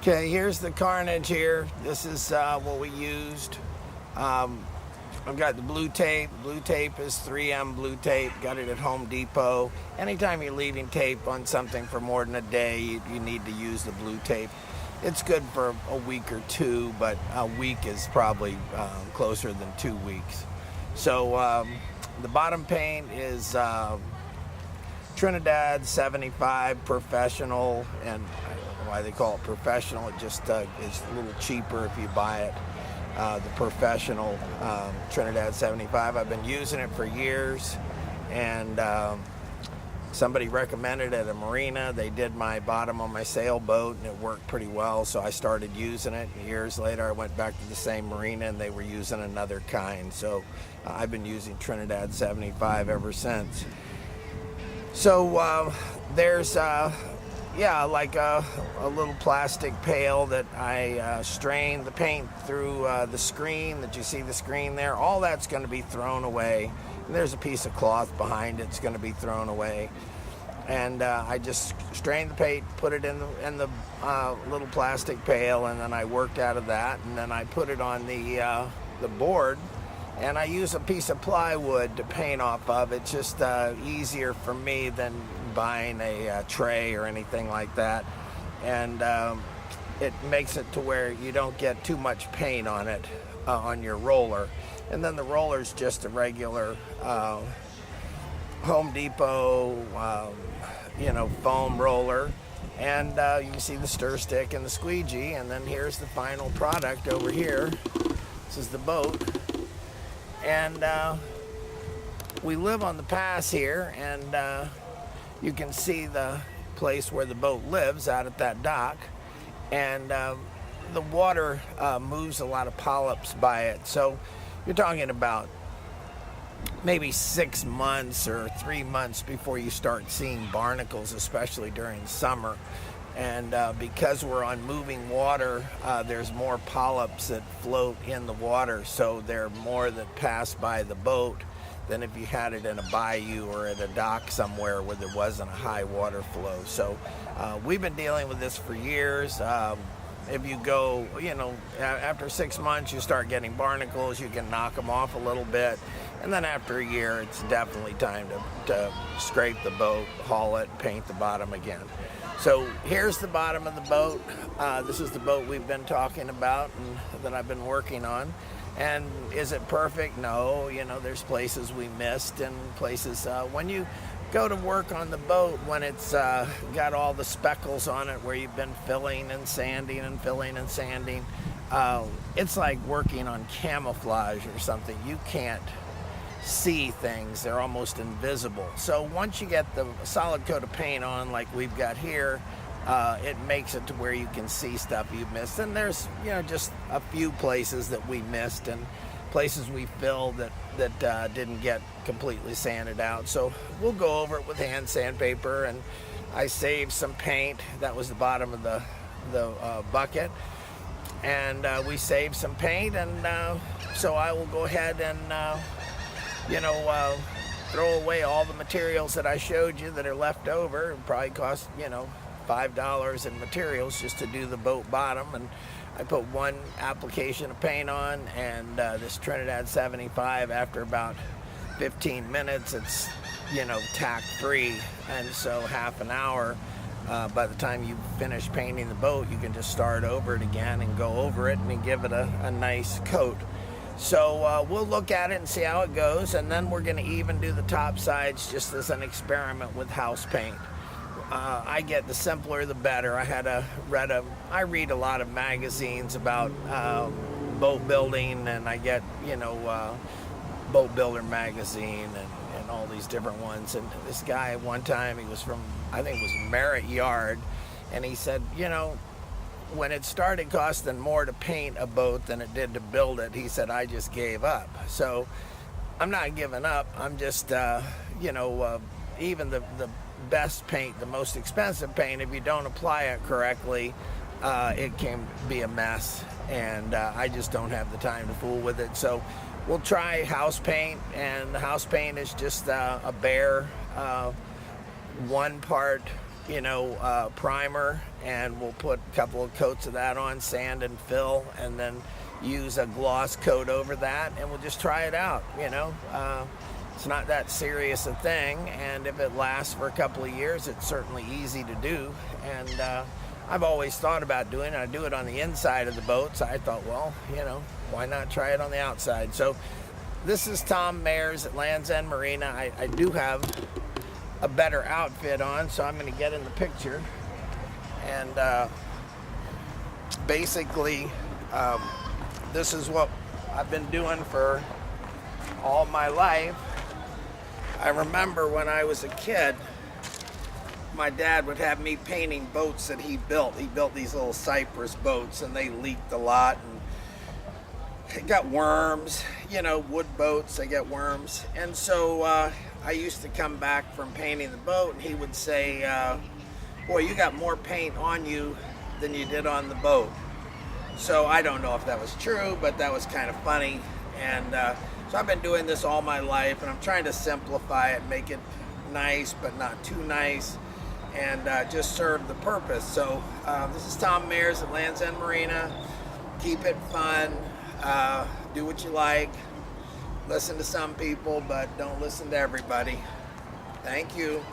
Okay, here's the carnage here. This is what we used. I've got the blue tape. Blue tape is 3M blue tape. Got it at Home Depot. Anytime you're leaving tape on something for more than a day, you need to use the blue tape. It's good for a week or two, but a week is probably closer than 2 weeks. So the bottom paint is Trinidad 75 Professional, and I don't know why they call it Professional. It just is a little cheaper if you buy it. The Professional Trinidad 75. I've been using it for years, and somebody recommended it at a marina. They did my bottom on my sailboat, and it worked pretty well, so I started using it. And years later, I went back to the same marina, and they were using another kind. So I've been using Trinidad 75 ever since. So there's like a little plastic pail that I strain the paint through the screen that you see the screen there. All that's going to be thrown away. And there's a piece of cloth behind it. It's going to be thrown away. And I just strain the paint, put it in the little plastic pail, and then I worked out of that. And then I put it on the board. And I use a piece of plywood to paint off of. It's just easier for me than buying a tray or anything like that. And it makes it to where you don't get too much paint on it, on your roller. And then the roller's just a regular Home Depot, foam roller. And you can see the stir stick and the squeegee. And then here's the final product over here. This is the boat. And we live on the pass here, and you can see the place where the boat lives out at that dock. And the water moves a lot of polyps by it. So you're talking about maybe 6 months or 3 months before you start seeing barnacles, especially during summer. And because we're on moving water, there's more polyps that float in the water, so there are more that pass by the boat than if you had it in a bayou or at a dock somewhere where there wasn't a high water flow. So we've been dealing with this for years. If you go, after 6 months, you start getting barnacles, you can knock them off a little bit. And then after a year, it's definitely time to scrape the boat, haul it, paint the bottom again. So here's the bottom of the boat. This is the boat we've been talking about and that I've been working on. And is it perfect? No. There's places we missed and places when you go to work on the boat, when it's got all the speckles on it where you've been filling and sanding and filling and sanding, it's like working on camouflage or something. You can't see things. They're almost invisible. So once you get the solid coat of paint on like we've got here, it makes it to where you can see stuff you've missed. And there's just a few places that we missed and places we filled that didn't get completely sanded out. So we'll go over it with hand sandpaper, and I saved some paint. That was the bottom of the bucket, and we saved some paint, and so I will go ahead and throw away all the materials that I showed you that are left over. It probably cost, $5 in materials just to do the boat bottom. And I put one application of paint on, and this Trinidad 75, after about 15 minutes, it's, tack free. And so half an hour, by the time you finish painting the boat, you can just start over it again and go over it and give it a nice coat. So we'll look at it and see how it goes, and then we're going to even do the top sides just as an experiment with house paint. I get the simpler the better. I read a lot of magazines about boat building, and I get Boat Builder magazine and all these different ones. And this guy one time, he was from, I think it was Merritt Yard, and he said, when it started costing more to paint a boat than it did to build it, he said, I just gave up. So I'm not giving up. I'm just, even the best paint, the most expensive paint, if you don't apply it correctly, it can be a mess. And I just don't have the time to fool with it. So we'll try house paint, and the house paint is just a bare 1 part primer, and we'll put a couple of coats of that on, sand and fill, and then use a gloss coat over that, and we'll just try it out. It's not that serious a thing, and if it lasts for a couple of years, it's certainly easy to do. And I've always thought about doing it. I do it on the inside of the boat, so I thought, well, why not try it on the outside? So this is Tom Mayers at Land's End Marina. I do have a better outfit on, so I'm going to get in the picture. And basically, this is what I've been doing for all my life. I remember when I was a kid, my dad would have me painting boats that he built. He built these little cypress boats, and they leaked a lot, and it got worms. Wood boats, they get worms. And so I used to come back from painting the boat, and he would say, boy, you got more paint on you than you did on the boat. So I don't know if that was true, but that was kind of funny. And so I've been doing this all my life, and I'm trying to simplify it, make it nice but not too nice, and just serve the purpose. So this is Tom Mayers at Land's End Marina. Keep it fun. Do what you like. Listen to some people, but don't listen to everybody. Thank you.